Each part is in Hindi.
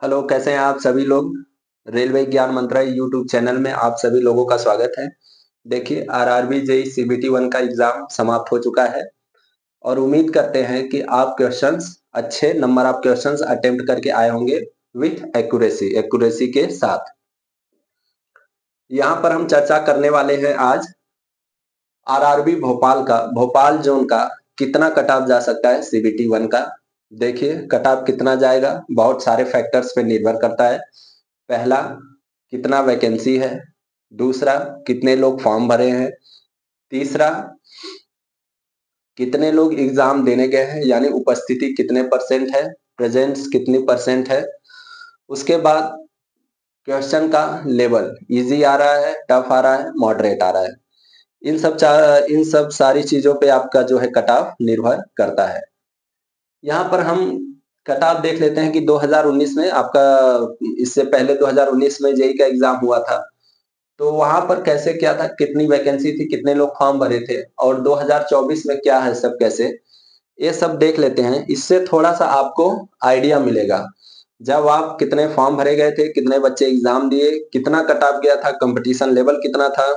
हेलो, कैसे हैं आप सभी लोग। रेलवे ज्ञान मंत्रालय यूट्यूब चैनल में आप सभी लोगों का स्वागत है। देखिए, आरआरबी जेई सीबीटी 1 का एग्जाम समाप्त हो चुका है और उम्मीद करते हैं कि आप क्वेश्चंस अच्छे नंबर आप क्वेश्चंस अटेम्प्ट करके आए होंगे विथ एक्यूरेसी के साथ। यहाँ पर हम चर्चा करने वाले हैं आज आरआरबी भोपाल जोन का कितना कट ऑफ जा सकता है सीबीटी 1 का। देखिए, कट ऑफ कितना जाएगा बहुत सारे फैक्टर्स पे निर्भर करता है। पहला, कितना वैकेंसी है। दूसरा, कितने लोग फॉर्म भरे हैं। तीसरा, कितने लोग एग्जाम देने गए हैं, यानी उपस्थिति कितने परसेंट है, प्रेजेंस कितनी परसेंट है। उसके बाद क्वेश्चन का लेवल इजी आ रहा है, टफ आ रहा है, मॉडरेट आ रहा है। इन सब सारी चीजों पे आपका जो है कट ऑफ निर्भर करता है। यहाँ पर हम कट ऑफ देख लेते हैं कि 2019 में आपका, इससे पहले 2019 में जेई का एग्जाम हुआ था, तो वहां पर कैसे क्या था, कितनी वैकेंसी थी, कितने लोग फॉर्म भरे थे, और 2024 में क्या है सब कैसे, ये सब देख लेते हैं। इससे थोड़ा सा आपको आइडिया मिलेगा। जब आप कितने फॉर्म भरे गए थे, कितने बच्चे एग्जाम दिए, कितना कट ऑफ गया था, कंपटीशन लेवल कितना था,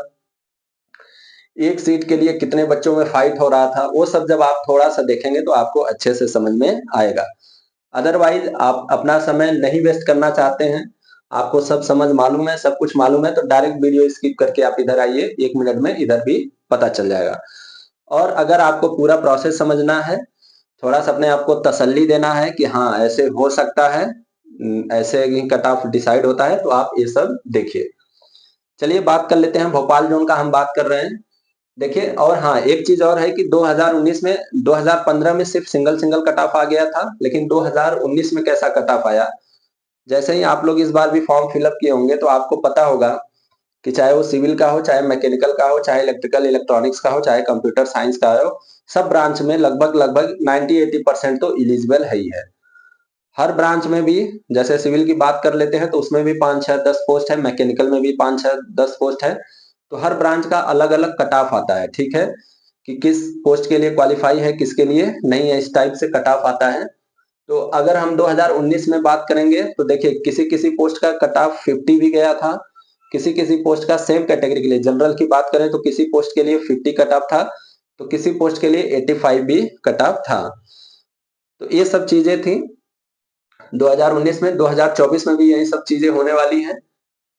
एक सीट के लिए कितने बच्चों में फाइट हो रहा था, वो सब जब आप थोड़ा सा देखेंगे तो आपको अच्छे से समझ में आएगा। अदरवाइज आप अपना समय नहीं वेस्ट करना चाहते हैं, आपको सब समझ मालूम है, सब कुछ मालूम है, तो डायरेक्ट वीडियो स्किप करके आप इधर आइए, 1 मिनट में इधर भी पता चल जाएगा। और अगर आपको पूरा प्रोसेस समझना है, थोड़ा सा अपने आप को तसल्ली देना है कि हाँ ऐसे हो सकता है, ऐसे ही कट ऑफ डिसाइड होता है, तो आप ये सब देखिए। चलिए बात कर लेते हैं, भोपाल जोन का हम बात कर रहे हैं। देखिए, और हाँ एक चीज और है कि 2019 में 2015 में सिर्फ सिंगल सिंगल कट ऑफ आ गया था, लेकिन 2019 में कैसा कट ऑफ आया। जैसे ही आप लोग इस बार भी फॉर्म फिलअप किए होंगे तो आपको पता होगा कि चाहे वो सिविल का हो, चाहे मैकेनिकल का हो, चाहे इलेक्ट्रिकल इलेक्ट्रॉनिक्स का हो, चाहे कंप्यूटर साइंस का हो, सब ब्रांच में लगभग लगभग 90-80% तो इलिजिबल है ही है। हर ब्रांच में भी, जैसे सिविल की बात कर लेते हैं तो उसमें भी 5-6-10 पोस्ट है, मैकेनिकल में भी 5-6-10 पोस्ट है। तो हर ब्रांच का अलग अलग कट ऑफ आता है, ठीक है, कि किस पोस्ट के लिए क्वालिफाई है, किसके लिए नहीं है, इस टाइप से कट ऑफ आता है। तो अगर हम 2019 में बात करेंगे तो देखिए, किसी किसी पोस्ट का कट ऑफ 50 भी गया था, किसी किसी पोस्ट का सेम कैटेगरी के लिए, जनरल की बात करें तो किसी पोस्ट के लिए 50 कट ऑफ था, तो किसी पोस्ट के लिए 85 भी कट ऑफ था। तो ये सब चीजें थी 2019 में। 2024 में भी यही सब चीजें होने वाली हैं।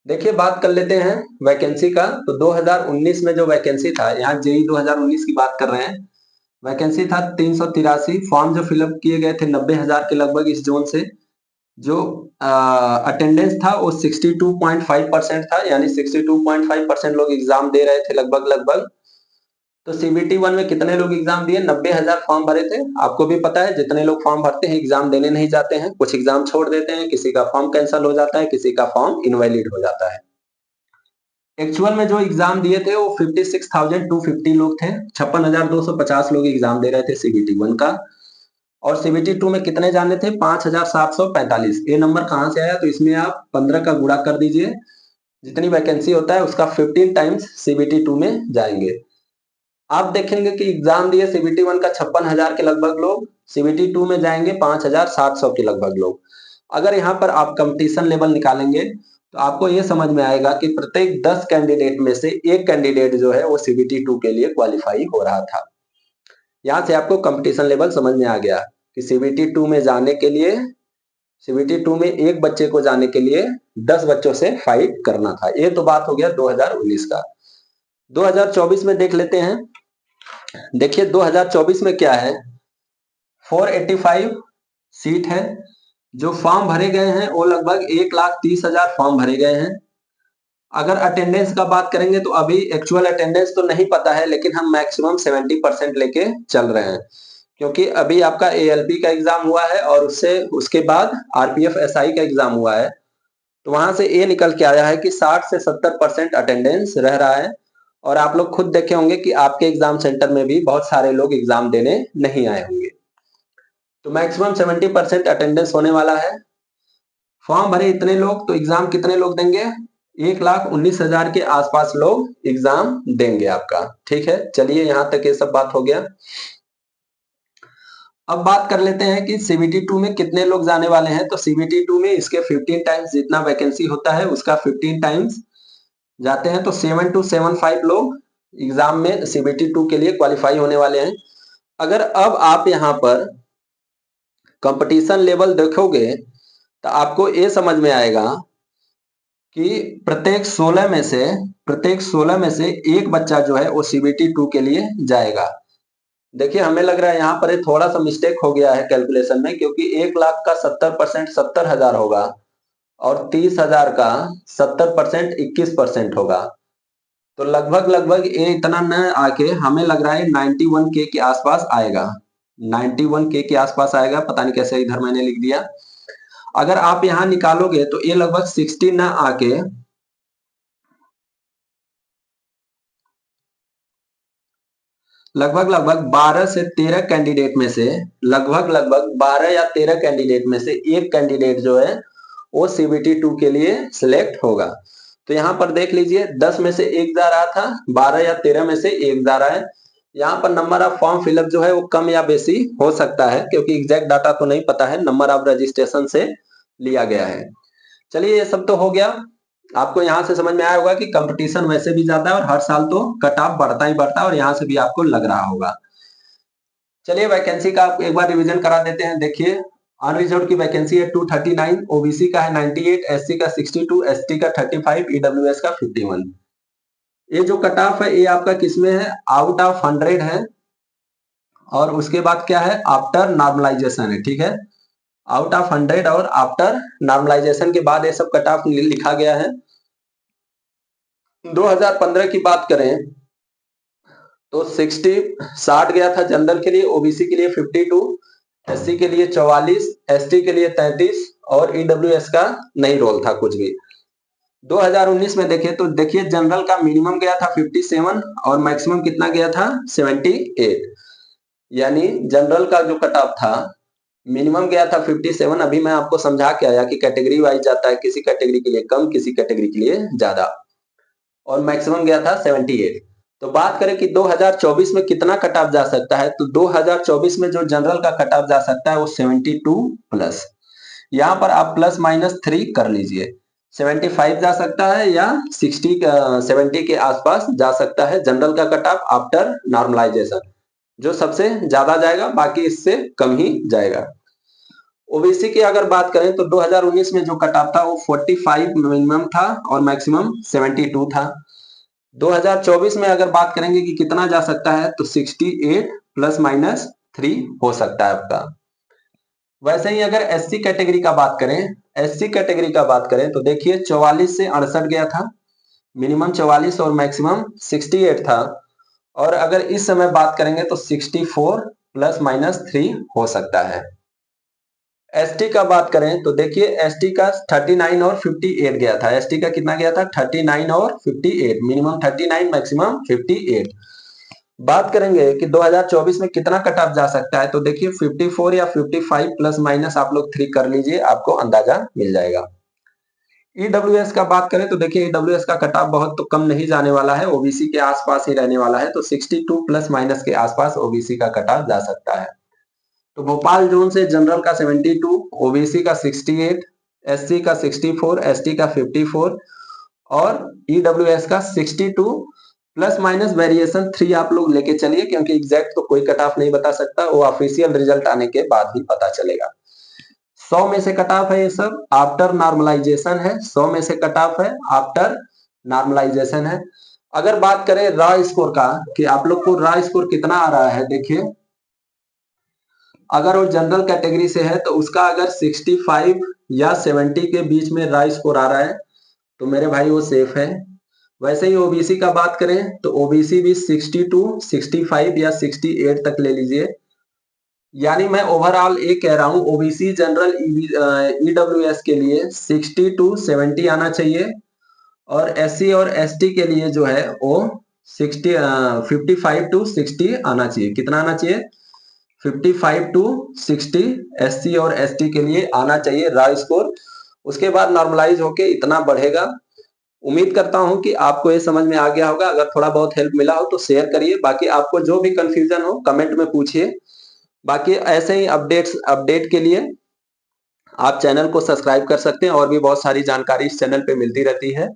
देखिए, बात कर लेते हैं वैकेंसी का। तो 2019 में जो वैकेंसी था, यहाँ जेई 2019 की बात कर रहे हैं, वैकेंसी था 383। फॉर्म जो फिलअप किए गए थे 90,000 के लगभग इस जोन से। जो अटेंडेंस था वो 62.5% था, यानी 62.5% लोग एग्जाम दे रहे थे लगभग लगभग। तो सीबीटी 1 में कितने लोग एग्जाम दिए, 90,000 फॉर्म भरे थे। आपको भी पता है जितने लोग फॉर्म भरते हैं एग्जाम देने नहीं जाते हैं, कुछ एग्जाम छोड़ देते हैं, किसी का फॉर्म कैंसिल हो जाता है, किसी का फॉर्म इनवैलिड हो जाता है। एक्चुअल में जो एग्जाम दिए थे वो 56,250 लोग थे, 56,250 लोग एग्जाम दे रहे थे सीबीटी 1 का। और सीबीटी 2 में कितने जाने थे, 5,745। ये नंबर कहां से आया, तो इसमें आप 15 का गुणा कर दीजिए, जितनी वैकेंसी होता है उसका 15 टाइम्स सीबीटी 2 में जाएंगे। आप देखेंगे कि एग्जाम दिए सीबीटी 1 का 56,000 के लगभग लोग, सीबीटी 2 में जाएंगे 5,700 के लगभग लोग। अगर यहाँ पर आप कंपटीशन लेवल निकालेंगे तो आपको ये समझ में आएगा कि प्रत्येक 10 कैंडिडेट में से एक कैंडिडेट जो है वो सीबीटी 2 के लिए क्वालिफाई हो रहा था। यहाँ से आपको कंपटीशन लेवल समझ में आ गया कि सीबीटी 2 में जाने के लिए, सीबीटी 2 में एक बच्चे को जाने के लिए 10 बच्चों से फाइट करना था। ये तो बात हो गया 2019 का। 2024 में देख लेते हैं। देखिए, 2024 में क्या है, 485 सीट है। जो फॉर्म भरे गए हैं वो लगभग 1,30,000 फॉर्म भरे गए हैं। अगर अटेंडेंस का बात करेंगे तो अभी एक्चुअल अटेंडेंस तो नहीं पता है, लेकिन हम मैक्सिमम 70% लेके चल रहे हैं, क्योंकि अभी आपका एएलपी का एग्जाम हुआ है और उससे उसके बाद आरपीएफ एसआई का एग्जाम हुआ है। तो वहां से ये निकल के आया है कि 60 से 70% अटेंडेंस रह रहा है। और आप लोग खुद देखे होंगे कि आपके एग्जाम सेंटर में भी बहुत सारे लोग एग्जाम देने नहीं आए होंगे। तो मैक्सिमम 70% अटेंडेंस होने वाला है। फॉर्म भरे इतने लोग, तो एग्जाम कितने लोग देंगे, 1,19,000 के आसपास लोग एग्जाम देंगे आपका। ठीक है, चलिए यहाँ तक ये सब बात हो गया। अब बात कर लेते हैं कि सीबीटी 2 में कितने लोग जाने वाले हैं। तो सीबीटी 2 में इसके 15 टाइम्स जितना वैकेंसी होता है उसका 15 टाइम्स जाते हैं, तो 7275 लोग एग्जाम में सीबीटी 2 के लिए क्वालिफाई होने वाले हैं। अगर अब आप यहाँ पर कंपटीशन लेवल देखोगे तो आपको ये समझ में आएगा कि प्रत्येक 16 में से एक बच्चा जो है वो सीबीटी 2 के लिए जाएगा। देखिए हमें लग रहा है यहाँ पर थोड़ा सा मिस्टेक हो गया है कैलकुलेशन में, क्योंकि 1 लाख का 70% 70,000 होगा और 30,000 का 70% 21% होगा। तो लगभग लगभग ये इतना न आके हमें लग रहा है 91K के आसपास आएगा। 91K के आसपास आएगा, पता नहीं कैसे इधर मैंने लिख दिया। अगर आप यहाँ निकालोगे तो ये लगभग 60 न आके लगभग लगभग 12 से 13 कैंडिडेट में से लगभग लगभग 12 या 13 कैंडिडेट में से एक कैंडिडेट जो है वो सीबीटी 2 के लिए सिलेक्ट होगा। तो यहाँ पर देख लीजिए 10 में से एक जा रहा था, 12 या 13 में से एक जा रहा है। यहाँ पर नंबर ऑफ फॉर्म फिलअप जो है वो कम या बेसी हो सकता है, क्योंकि एग्जैक्ट डाटा तो नहीं पता है, नंबर ऑफ रजिस्ट्रेशन से लिया गया है। चलिए ये सब तो हो गया। आपको यहाँ से समझ में आया होगा कि कंपटीशन वैसे भी ज्यादा है और हर साल तो कट ऑफ बढ़ता ही बढ़ता है, और यहाँ से भी आपको लग रहा होगा। चलिए वैकेंसी का एक बार रिवीजन करा देते हैं। देखिए अनरिजर्व की वैकेंसी है 239, ओबीसी का है 98, एससी का 62, एसटी का 35, ईडब्ल्यूएस का 51। ये जो कट ऑफ है ये आपका किसमें है, आउट ऑफ 100 है, और उसके बाद क्या है, आफ्टर नॉर्मलाइजेशन है। ठीक है, आउट ऑफ 100 और आफ्टर नॉर्मलाइजेशन के बाद ये सब कट ऑफ लिखा गया है। 2015 की बात करें तो 60 गया था जनरल के लिए, ओबीसी के लिए 52, एससी के लिए 44, एसटी के लिए 33 और ईडब्ल्यूएस का नहीं रोल था कुछ भी। 2019 में देखे तो देखिए जनरल का मिनिमम गया था 57 और मैक्सिमम कितना गया था 78। यानी जनरल का जो कट ऑफ था मिनिमम गया था 57। अभी मैं आपको समझा के आया कि कैटेगरी वाइज जाता है, किसी कैटेगरी के लिए कम, किसी कैटेगरी के लिए ज्यादा, और मैक्सिमम गया था 78। तो बात करें कि 2024 में कितना कट ऑफ जा सकता है, तो 2024 में जो जनरल का कट ऑफ जा सकता है वो 72 प्लस, यहाँ पर आप प्लस माइनस 3 कर लीजिए, 75 जा सकता है या 70 के आसपास जा सकता है जनरल का कट ऑफ आफ्टर नॉर्मलाइजेशन। जो सबसे ज्यादा जाएगा, बाकी इससे कम ही जाएगा। ओबीसी की अगर बात करें तो 2019 में जो कट ऑफ था वो 45 मिनिमम था और मैक्सिमम 72 था। 2024 में अगर बात करेंगे कि कितना जा सकता है तो 68 प्लस माइनस 3 हो सकता है आपका। वैसे ही अगर एससी कैटेगरी का बात करें तो देखिए 44 से 68 गया था, मिनिमम 44 और मैक्सिमम 68 था। और अगर इस समय बात करेंगे तो 64 प्लस माइनस 3 हो सकता है। एसटी का बात करें तो देखिए एसटी का 39 और 58 गया था। एसटी का कितना गया था 39 और 58, मिनिमम 39 मैक्सिमम 58। बात करेंगे कि 2024 में कितना कट ऑफ जा सकता है, तो देखिए 54 या 55 प्लस माइनस आप लोग 3 कर लीजिए, आपको अंदाजा मिल जाएगा। ईडब्ल्यूएस का बात करें तो देखिए ईडब्ल्यूएस का कट ऑफ बहुत तो कम नहीं जाने वाला है, ओबीसी के आसपास ही रहने वाला है। तो 62 प्लस माइनस के आसपास ओबीसी का कट ऑफ जा सकता है। तो भोपाल जोन से जनरल का 72, ओबीसी का 68, एससी का 64, एसटी का 54 और ईडब्ल्यूएस का 62 प्लस माइनस वेरिएशन 3 आप लोग लेके चलिए, क्योंकि एग्जैक्ट तो कोई कट ऑफ नहीं बता सकता, वो ऑफिशियल रिजल्ट आने के बाद ही पता चलेगा। 100 में से कट ऑफ है, ये सब आफ्टर नॉर्मलाइजेशन है। 100 में से कट ऑफ है आफ्टर नॉर्मलाइजेशन है। अगर बात करें रॉ स्कोर का कि आप लोग को रॉ स्कोर कितना आ रहा है, देखिए अगर वो जनरल कैटेगरी से है तो उसका अगर 65 या 70 के बीच में रॉ स्कोर आ रहा है तो मेरे भाई वो सेफ है। वैसे ही ओबीसी का बात करें तो ओबीसी भी 62, 65 या 68 तक ले लीजिए। यानी मैं ओवरऑल ये कह रहा हूं ओबीसी जनरल ईडब्ल्यूएस के लिए 60 टू 70 आना चाहिए, और एससी और एसटी के लिए जो है वो 55 टू 60 आना चाहिए। कितना आना चाहिए 55 टू 60 एससी और एसटी के लिए आना चाहिए रॉ स्कोर। उसके बाद नॉर्मलाइज होके इतना बढ़ेगा। उम्मीद करता हूं कि आपको ये समझ में आ गया होगा। अगर थोड़ा बहुत हेल्प मिला हो तो शेयर करिए, बाकी आपको जो भी कंफ्यूजन हो कमेंट में पूछिए। बाकी ऐसे ही अपडेट के लिए आप चैनल को सब्सक्राइब कर सकते हैं और भी बहुत सारी जानकारी इस चैनल पे मिलती रहती है।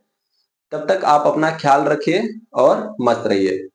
तब तक आप अपना ख्याल रखिए और मस्त रहिए।